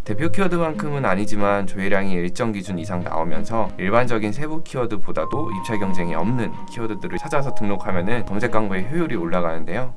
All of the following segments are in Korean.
대표 키워드만큼은 아니지만 조회량이 일정 기준 이상 나오면서 일반적인 세부 키워드보다도 입찰 경쟁이 없는 키워드들을 찾아서 등록하면 검색 광고의 효율이 올라가는데요.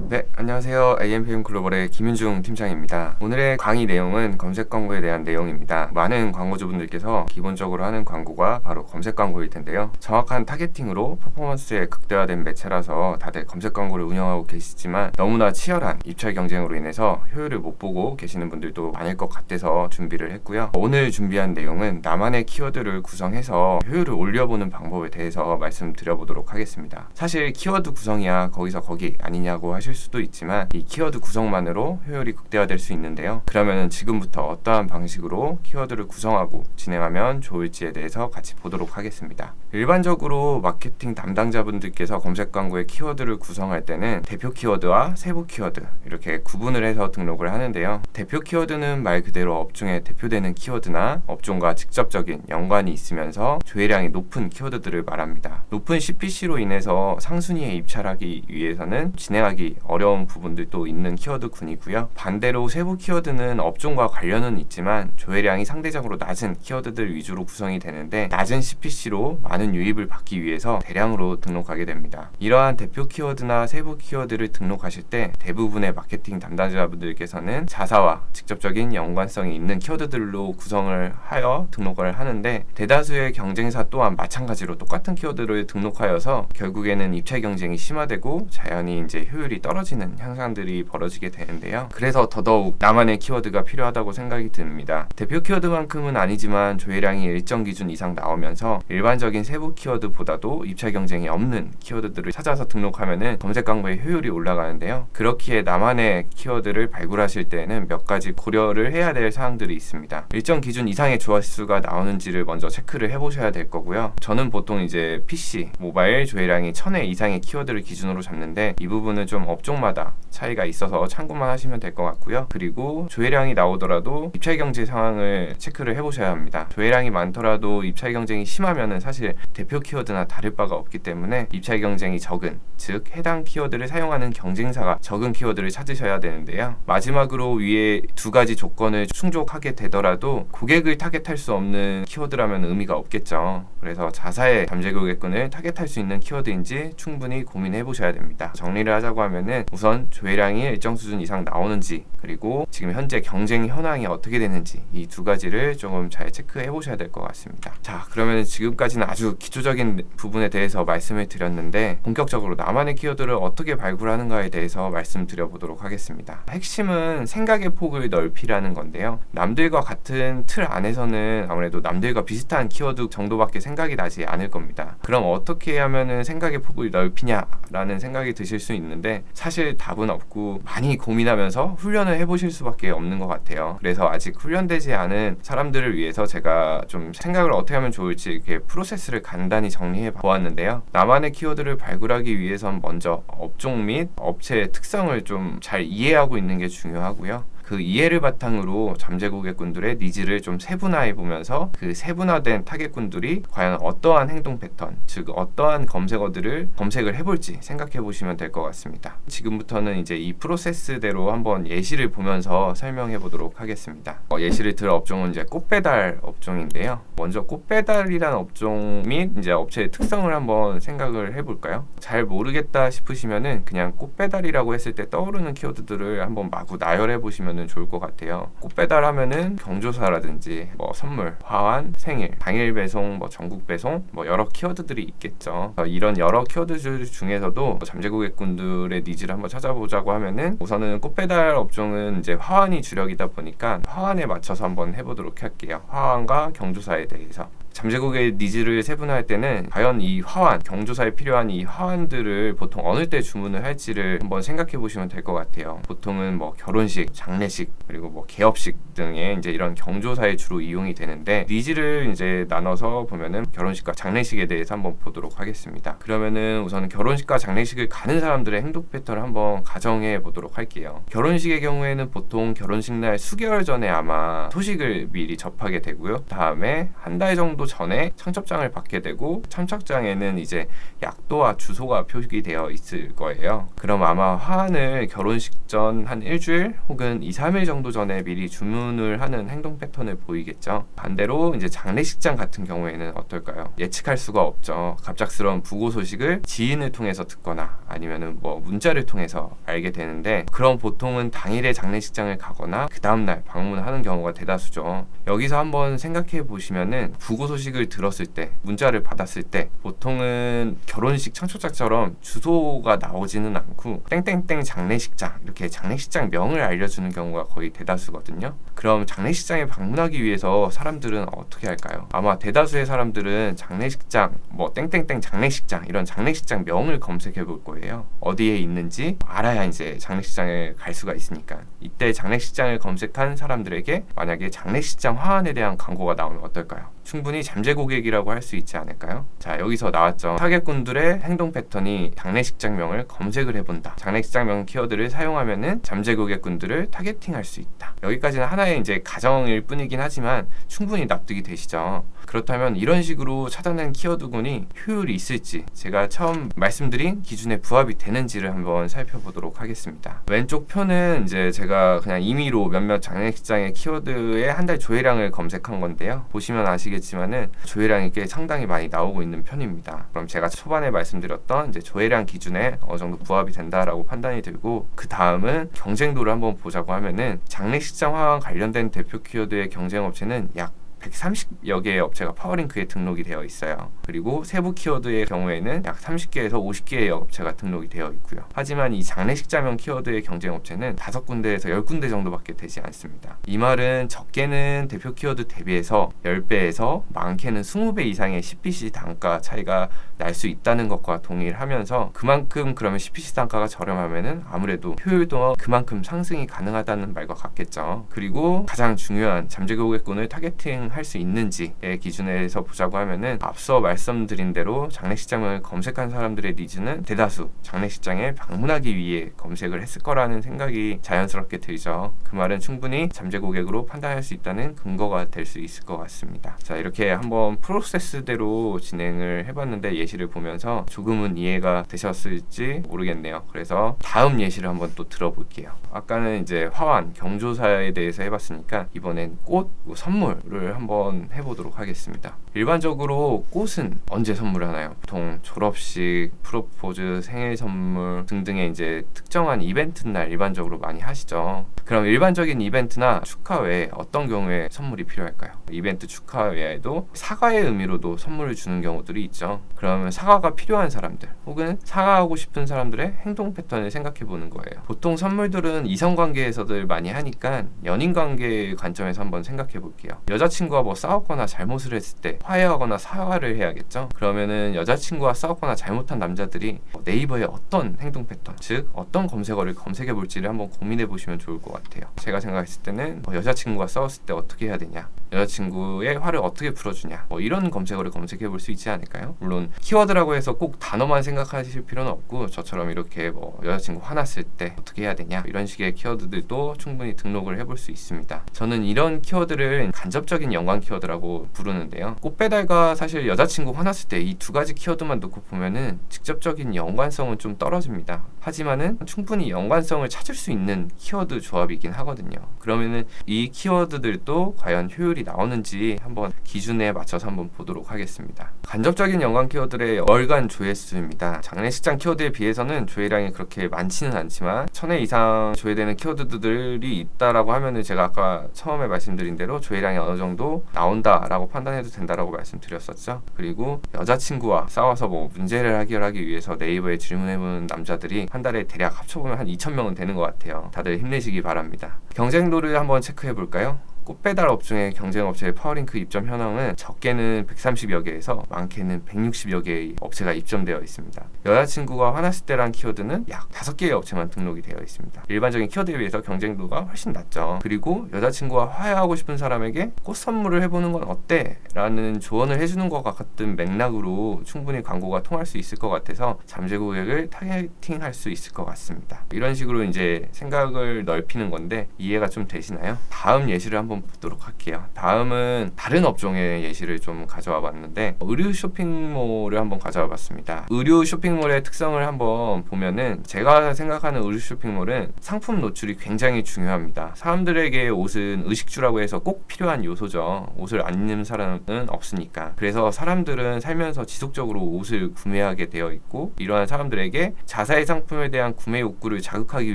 네, 안녕하세요. AMPM 글로벌의 김윤중 팀장입니다. 오늘의 강의 내용은 검색 광고에 대한 내용입니다. 많은 광고주분들께서 기본적으로 하는 광고가 바로 검색 광고일 텐데요. 정확한 타겟팅으로 퍼포먼스에 극대화된 매체라서 다들 검색 광고를 운영하고 계시지만 너무나 치열한 입찰 경쟁으로 인해서 효율을 못 보고 계시는 분들도 많을 것 같아서 준비를 했고요. 오늘 준비한 내용은 나만의 키워드를 구성해서 효율을 올려보는 방법에 대해서 말씀드려보도록 하겠습니다. 사실 키워드 구성이야 거기서 거기 아니냐고 하실 수도 있지만 이 키워드 구성만으로 효율이 극대화될 수 있는데요. 그러면 지금부터 어떠한 방식으로 키워드를 구성하고 진행하면 좋을지에 대해서 같이 보도록 하겠습니다. 일반적으로 마케팅 담당자분들께서 검색 광고의 키워드를 구성할 때는 대표 키워드와 세부 키워드 이렇게 구분을 해서 등록을 하는데요. 대표 키워드는 말 그대로 업종에 대표되는 키워드나 업종과 직접적인 연관이 있으면서 조회량이 높은 키워드들을 말합니다. 높은 CPC로 인해서 상순위에 입찰하기 위해서는 진행하기 어려운 부분들도 있는 키워드군이고요. 반대로 세부 키워드는 업종과 관련은 있지만 조회량이 상대적으로 낮은 키워드들 위주로 구성이 되는데 낮은 CPC로 많은 유입을 받기 위해서 대량으로 등록하게 됩니다. 이러한 대표 키워드나 세부 키워드를 등록하실 때 대부분의 마케팅 담당자분들께서는 자사와 직접적인 연관성이 있는 키워드들로 구성을 하여 등록을 하는데 대다수의 경쟁사 또한 마찬가지로 똑같은 키워드를 등록하여서 결국에는 입찰 경쟁이 심화되고 자연히 이제 효율이 떨어지는 현상들이 벌어지게 되는데요. 그래서 더더욱 나만의 키워드가 필요하다고 생각이 듭니다. 대표 키워드만큼은 아니지만 조회량이 일정 기준 이상 나오면서 일반적인 세부 키워드보다도 입찰 경쟁이 없는 키워드들을 찾아서 등록하면 검색 광고의 효율이 올라가는데요. 그렇기에 나만의 키워드를 발굴하실 때에는 몇 가지 고려를 해야 될 사항들이 있습니다. 일정 기준 이상의 조회수가 나오는지를 먼저 체크를 해보셔야 될 거고요. 저는 보통 이제 PC, 모바일 조회량이 1000회 이상의 키워드를 기준으로 잡는데 이 부분은 좀 업종마다 차이가 있어서 참고만 하시면 될 것 같고요. 그리고 조회량이 나오더라도 입찰 경쟁 상황을 체크를 해보셔야 합니다. 조회량이 많더라도 입찰 경쟁이 심하면은 사실 대표 키워드나 다를 바가 없기 때문에 입찰 경쟁이 적은, 즉 해당 키워드를 사용하는 경쟁사가 적은 키워드를 찾으셔야 되는데요. 마지막으로 위에 두 가지 조건을 충족하게 되더라도 고객을 타겟할 수 없는 키워드라면 의미가 없겠죠. 그래서 자사의 잠재 고객군을 타겟할 수 있는 키워드인지 충분히 고민해 보셔야 됩니다. 정리를 하자고 하면은 우선 조회량이 일정 수준 이상 나오는지 그리고 지금 현재 경쟁 현황이 어떻게 되는지 이 두 가지를 조금 잘 체크해 보셔야 될 것 같습니다. 자, 그러면 지금까지는 아주 기초적인 부분에 대해서 말씀을 드렸는데 본격적으로 나만의 키워드를 어떻게 발굴하는가에 대해서 말씀드려 보도록 하겠습니다. 핵심은 생각의 폭을 넓히라는 건데요. 남들과 같은 틀 안에서는 아무래도 남들과 비슷한 키워드 정도밖에 생각이 나지 않을 겁니다. 그럼 어떻게 하면은 생각의 폭을 넓히냐라는 생각이 드실 수 있는데 사실 답은 없고 많이 고민하면서 훈련을 해보실 수밖에 없는 것 같아요. 그래서 아직 훈련되지 않은 사람들을 위해서 제가 좀 생각을 어떻게 하면 좋을지 이렇게 프로세스를 간단히 정리해 보았는데요. 나만의 키워드를 발굴하기 위해선 먼저 업종 및 업체의 특성을 좀 잘 이해하고 있는 게 중요하고요. 그 이해를 바탕으로 잠재 고객군들의 니즈를 좀 세분화해 보면서 그 세분화된 타겟군들이 과연 어떠한 행동 패턴, 즉 어떠한 검색어들을 검색을 해볼지 생각해 보시면 될 것 같습니다. 지금부터는 이제 이 프로세스대로 한번 예시를 보면서 설명해 보도록 하겠습니다. 예시를 들 업종은 이제 꽃배달 업종인데요. 먼저 꽃배달이라는 업종 및 이제 업체의 특성을 한번 생각을 해볼까요? 잘 모르겠다 싶으시면은 그냥 꽃배달이라고 했을 때 떠오르는 키워드들을 한번 마구 나열해 보시면 좋을 것 같아요. 꽃배달 하면은 경조사라든지 뭐 선물, 화환, 생일, 당일 배송, 뭐 전국 배송, 뭐 여러 키워드들이 있겠죠. 이런 여러 키워드들 중에서도 잠재 고객군들의 니즈를 한번 찾아보자고 하면은 우선은 꽃배달 업종은 이제 화환이 주력이다 보니까 화환에 맞춰서 한번 해보도록 할게요. 화환과 경조사에 대해서. 잠재 고객의 니즈를 세분화할 때는 과연 이 화환, 경조사에 필요한 이 화환들을 보통 어느 때 주문을 할지를 한번 생각해 보시면 될 것 같아요. 보통은 뭐 결혼식, 장례식, 그리고 뭐 개업식 등의 이제 이런 경조사에 주로 이용이 되는데 니즈를 이제 나눠서 보면은 결혼식과 장례식에 대해서 한번 보도록 하겠습니다. 그러면은 우선 결혼식과 장례식을 가는 사람들의 행동 패턴을 한번 가정해 보도록 할게요. 결혼식의 경우에는 보통 결혼식 날 수개월 전에 아마 소식을 미리 접하게 되고요. 다음에 한 달 정도 정도 전에 청첩장을 받게 되고 청첩장에는 이제 약도와 주소가 표기되어 있을 거예요. 그럼 아마 화환을 결혼식 전 한 일주일 혹은 2, 3일 정도 전에 미리 주문을 하는 행동 패턴을 보이겠죠. 반대로 이제 장례식장 같은 경우에는 어떨까요? 예측할 수가 없죠. 갑작스러운 부고 소식을 지인을 통해서 듣거나 아니면은 뭐 문자를 통해서 알게 되는데, 그럼 보통은 당일에 장례식장을 가거나 그 다음날 방문하는 경우가 대다수죠. 여기서 한번 생각해 보시면은 부고 소식을 들었을 때, 문자를 받았을 때 보통은 결혼식 청첩장처럼 주소가 나오지는 않고 땡땡땡 장례식장 이렇게 장례식장 명을 알려주는 경우가 거의 대다수거든요. 그럼 장례식장에 방문하기 위해서 사람들은 어떻게 할까요? 아마 대다수의 사람들은 장례식장 뭐 땡땡땡 장례식장 이런 장례식장 명을 검색해 볼 거예요. 어디에 있는지 알아야 이제 장례식장에 갈 수가 있으니까. 이때 장례식장을 검색한 사람들에게 만약에 장례식장 화환에 대한 광고가 나오면 어떨까요? 충분히 잠재 고객이라고 할 수 있지 않을까요? 자, 여기서 나왔죠. 타겟군들의 행동 패턴이 장례식장명을 검색을 해본다. 장례식장명 키워드를 사용하면은 잠재 고객군들을 타겟팅할 수 있다. 여기까지는 하나의 이제 가정일 뿐이긴 하지만 충분히 납득이 되시죠? 그렇다면 이런 식으로 찾아낸 키워드군이 효율이 있을지, 제가 처음 말씀드린 기준에 부합이 되는지를 한번 살펴보도록 하겠습니다. 왼쪽 표는 이제 제가 그냥 임의로 몇몇 장례식장의 키워드의 한 달 조회량을 검색한 건데요. 보시면 아시겠지만은 조회량이 꽤 상당히 많이 나오고 있는 편입니다. 그럼 제가 초반에 말씀드렸던 이제 조회량 기준에 어느 정도 부합이 된다라고 판단이 들고, 그 다음은 경쟁도를 한번 보자고 하면은 장례식장 화환 관련된 대표 키워드의 경쟁 업체는 약 130여 개의 업체가 파워링크에 등록이 되어 있어요. 그리고 세부 키워드의 경우에는 약 30개에서 50개의 업체가 등록이 되어 있고요. 하지만 이 장례식장명 키워드의 경쟁 업체는 5군데에서 10군데 정도밖에 되지 않습니다. 이 말은 적게는 대표 키워드 대비해서 10배에서 많게는 20배 이상의 CPC 단가 차이가 날 수 있다는 것과 동의를 하면서, 그만큼 그러면 CPC 단가가 저렴하면은 아무래도 효율도 그만큼 상승이 가능하다는 말과 같겠죠. 그리고 가장 중요한 잠재 고객군을 타겟팅 할 수 있는지의 기준에서 보자고 하면은, 앞서 말씀드린 대로 장례식장을 검색한 사람들의 니즈는 대다수 장례식장에 방문하기 위해 검색을 했을 거라는 생각이 자연스럽게 들죠. 그 말은 충분히 잠재 고객으로 판단할 수 있다는 근거가 될 수 있을 것 같습니다. 자, 이렇게 한번 프로세스대로 진행을 해봤는데 예시를 보면서 조금은 이해가 되셨을지 모르겠네요. 그래서 다음 예시를 한번 또 들어볼게요. 아까는 이제 화환, 경조사에 대해서 해봤으니까 이번엔 꽃, 선물을 한번 해보도록 하겠습니다. 일반적으로 꽃은 언제 선물하나요? 보통 졸업식, 프로포즈, 생일 선물 등등의 이제 특정한 이벤트 날 일반적으로 많이 하시죠. 그럼 일반적인 이벤트나 축하 외에 어떤 경우에 선물이 필요할까요? 이벤트 축하 외에도 사과의 의미로도 선물을 주는 경우들이 있죠. 그러면 사과가 필요한 사람들 혹은 사과하고 싶은 사람들의 행동 패턴을 생각해 보는 거예요. 보통 선물들은 이성관계에서들 많이 하니까 연인관계의 관점에서 한번 생각해 볼게요. 여자친구와 뭐 싸웠거나 잘못을 했을 때 화해하거나 사과를 해야겠죠. 그러면은 여자친구와 싸웠거나 잘못한 남자들이 네이버에 어떤 행동 패턴, 즉 어떤 검색어를 검색해 볼지를 한번 고민해 보시면 좋을 것 같아요. 제가 생각했을 때는 여자친구와 싸웠을 때 어떻게 해야 되냐, 여자친구의 화를 어떻게 풀어주냐, 이런 검색어를 검색해 볼 수 있지 않을까요? 물론 키워드라고 해서 꼭 단어만 생각하실 필요는 없고, 저처럼 이렇게 여자친구 화났을 때 어떻게 해야 되냐 이런 식의 키워드들도 충분히 등록을 해볼 수 있습니다. 저는 이런 키워드를 간접적인 연관 키워드라고 부르는데요. 꽃배달과 사실 여자친구 화났을 때 이 두 가지 키워드만 놓고 보면은 직접적인 연관성은 좀 떨어집니다. 하지만은 충분히 연관성을 찾을 수 있는 키워드 조합이긴 하거든요. 그러면은 이 키워드들도 과연 효율이 나오는지 한번 기준에 맞춰서 한번 보도록 하겠습니다. 간접적인 연관 키워드의 월간 조회수입니다. 장례식장 키워드에 비해서는 조회량이 그렇게 많지는 않지만 1000회 이상 조회되는 키워드들이 있다라고 하면은 제가 아까 처음에 말씀드린 대로 조회량이 어느 정도 나온다라고 판단해도 된다라고 말씀드렸었죠. 그리고 여자친구와 싸워서 문제를 해결하기 위해서 네이버에 질문해보는 남자들이 한 달에 대략 합쳐보면 한 2000명은 되는 것 같아요. 다들 힘내시기 바랍니다. 경쟁도를 한번 체크해 볼까요? 꽃배달 업종의 경쟁업체의 파워링크 입점 현황은 적게는 130여 개에서 많게는 160여 개의 업체가 입점되어 있습니다. 여자친구가 화났을 때란 키워드는 약 5개의 업체만 등록이 되어 있습니다. 일반적인 키워드에 비해서 경쟁도가 훨씬 낮죠. 그리고 여자친구와 화해하고 싶은 사람에게 꽃 선물을 해보는 건 어때? 라는 조언을 해주는 것 같은 맥락으로 충분히 광고가 통할 수 있을 것 같아서 잠재 고객을 타겟팅할 수 있을 것 같습니다. 이런 식으로 이제 생각을 넓히는 건데 이해가 좀 되시나요? 다음 예시를 한번 한번 보도록 할게요. 다음은 다른 업종의 예시를 좀 가져와 봤는데 의류 쇼핑몰을 한번 가져와 봤습니다. 의류 쇼핑몰의 특성을 한번 보면은 제가 생각하는 의류 쇼핑몰은 상품 노출이 굉장히 중요합니다. 사람들에게 옷은 의식주라고 해서 꼭 필요한 요소죠. 옷을 안 입는 사람은 없으니까. 그래서 사람들은 살면서 지속적으로 옷을 구매하게 되어 있고, 이러한 사람들에게 자사의 상품에 대한 구매 욕구를 자극하기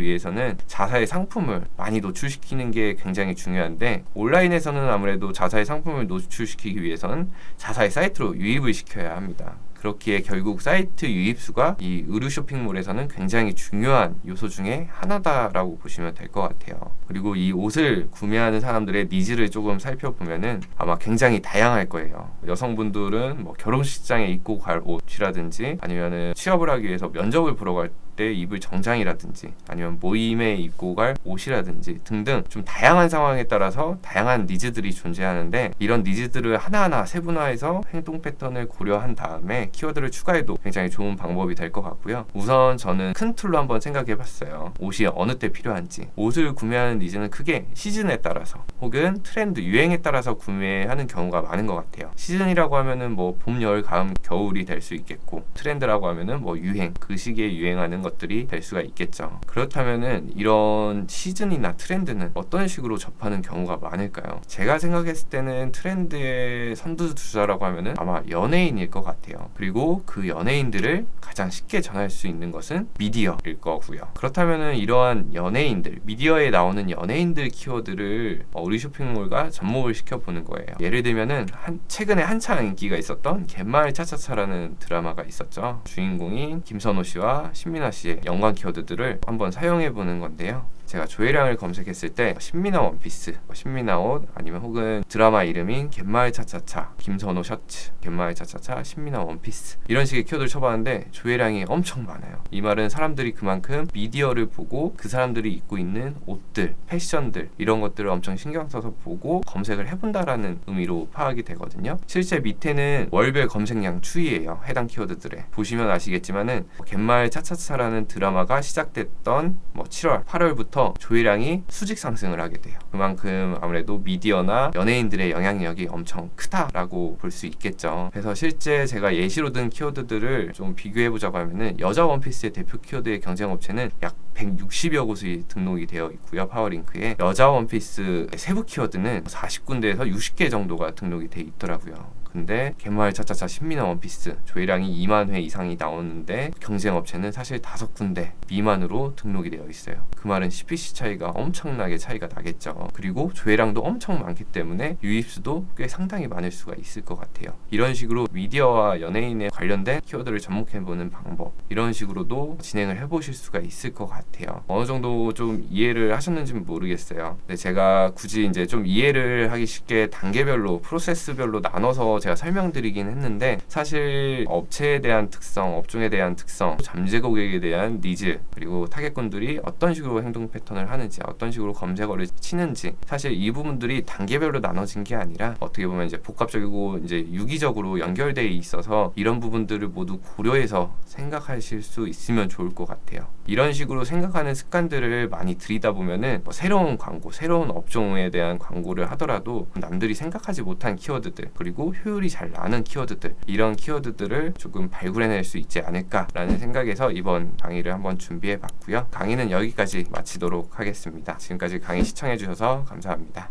위해서는 자사의 상품을 많이 노출시키는 게 굉장히 중요한데, 온라인에서는 아무래도 자사의 상품을 노출시키기 위해서는 자사의 사이트로 유입을 시켜야 합니다. 그렇기에 결국 사이트 유입수가 이 의류 쇼핑몰에서는 굉장히 중요한 요소 중에 하나다라고 보시면 될 것 같아요. 그리고 이 옷을 구매하는 사람들의 니즈를 조금 살펴보면은 아마 굉장히 다양할 거예요. 여성분들은 뭐 결혼식장에 입고 갈 옷이라든지, 아니면은 취업을 하기 위해서 면접을 보러 갈 때 입을 정장이라든지, 아니면 모임에 입고 갈 옷이라든지 등등 좀 다양한 상황에 따라서 다양한 니즈들이 존재하는데, 이런 니즈들을 하나하나 세분화해서 행동 패턴을 고려한 다음에 키워드를 추가해도 굉장히 좋은 방법이 될 것 같고요. 우선 저는 큰 틀로 한번 생각해 봤어요. 옷이 어느 때 필요한지. 옷을 구매하는 니즈는 크게 시즌에 따라서 혹은 트렌드, 유행에 따라서 구매하는 경우가 많은 것 같아요. 시즌이라고 하면은 뭐 봄, 여름, 가을, 겨울이 될 수 있겠고, 트렌드라고 하면은 뭐 유행, 그 시기에 유행하는 것들이 될 수가 있겠죠. 그렇다면은 이런 시즌이나 트렌드는 어떤 식으로 접하는 경우가 많을까요? 제가 생각했을 때는 트렌드의 선두주자라고 하면은 아마 연예인일 것 같아요. 그리고 그 연예인들을 가장 쉽게 전할 수 있는 것은 미디어일 거고요. 그렇다면은 이러한 연예인들, 미디어에 나오는 연예인들 키워드를 우리 쇼핑몰과 접목을 시켜보는 거예요. 예를 들면은 최근에 한창 인기가 있었던 갯마을 차차차라는 드라마가 있었죠. 주인공인 김선호 씨와 신민아 씨의 연관 키워드들을 한번 사용해보는 건데요. 제가 조회량을 검색했을 때 신민아 원피스, 신민아 옷, 아니면 혹은 드라마 이름인 갯마을 차차차, 김선호 셔츠, 갯마을 차차차, 신민아 원피스, 이런 식의 키워드를 쳐봤는데 조회량이 엄청 많아요. 이 말은 사람들이 그만큼 미디어를 보고 그 사람들이 입고 있는 옷들, 패션들, 이런 것들을 엄청 신경 써서 보고 검색을 해본다라는 의미로 파악이 되거든요. 실제 밑에는 월별 검색량 추이예요. 해당 키워드들에 보시면 아시겠지만은 갯마을 차차차라는 드라마가 시작됐던 7월, 8월부터 조회량이 수직 상승을 하게 돼요. 그만큼 아무래도 미디어나 연예인들의 영향력이 엄청 크다라고 볼 수 있겠죠. 그래서 실제 제가 예시로 든 키워드들을 좀 비교해보자고 하면은 여자 원피스의 대표 키워드의 경쟁 업체는 약 160여 곳이 등록이 되어 있고요. 파워링크에 여자 원피스 세부 키워드는 40군데에서 60개 정도가 등록이 돼 있더라고요. 근데 갯마을 차차차 신민아 원피스 조회량이 2만 회 이상이 나오는데 경쟁 업체는 사실 5군데 미만으로 등록이 되어 있어요. 그 말은 CPC 차이가 엄청나게 차이가 나겠죠. 그리고 조회량도 엄청 많기 때문에 유입수도 꽤 상당히 많을 수가 있을 것 같아요. 이런 식으로 미디어와 연예인에 관련된 키워드를 접목해보는 방법, 이런 식으로도 진행을 해보실 수가 있을 것 같아요. 어느 정도 좀 이해를 하셨는지는 모르겠어요. 근데 제가 굳이 이제 좀 이해를 하기 쉽게 단계별로, 프로세스별로 나눠서 제가 설명드리긴 했는데, 사실 업체에 대한 특성, 업종에 대한 특성, 잠재 고객에 대한 니즈, 그리고 타겟군들이 어떤 식으로 행동 패턴을 하는지, 어떤 식으로 검색어를 치는지, 사실 이 부분들이 단계별로 나눠진 게 아니라 어떻게 보면 이제 복합적이고 이제 유기적으로 연결되어 있어서 이런 부분들을 모두 고려해서 생각하실 수 있으면 좋을 것 같아요. 이런 식으로 생각하는 습관들을 많이 들이다 보면은 새로운 광고, 새로운 업종에 대한 광고를 하더라도 남들이 생각하지 못한 키워드들, 그리고 효율이 잘 나는 키워드들, 이런 키워드들을 조금 발굴해낼 수 있지 않을까라는 생각에서 이번 강의를 한번 준비해 봤고요. 강의는 여기까지 마치도록 하겠습니다. 지금까지 강의 시청해 주셔서 감사합니다.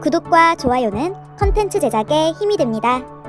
구독과 좋아요는 컨텐츠 제작에 힘이 됩니다.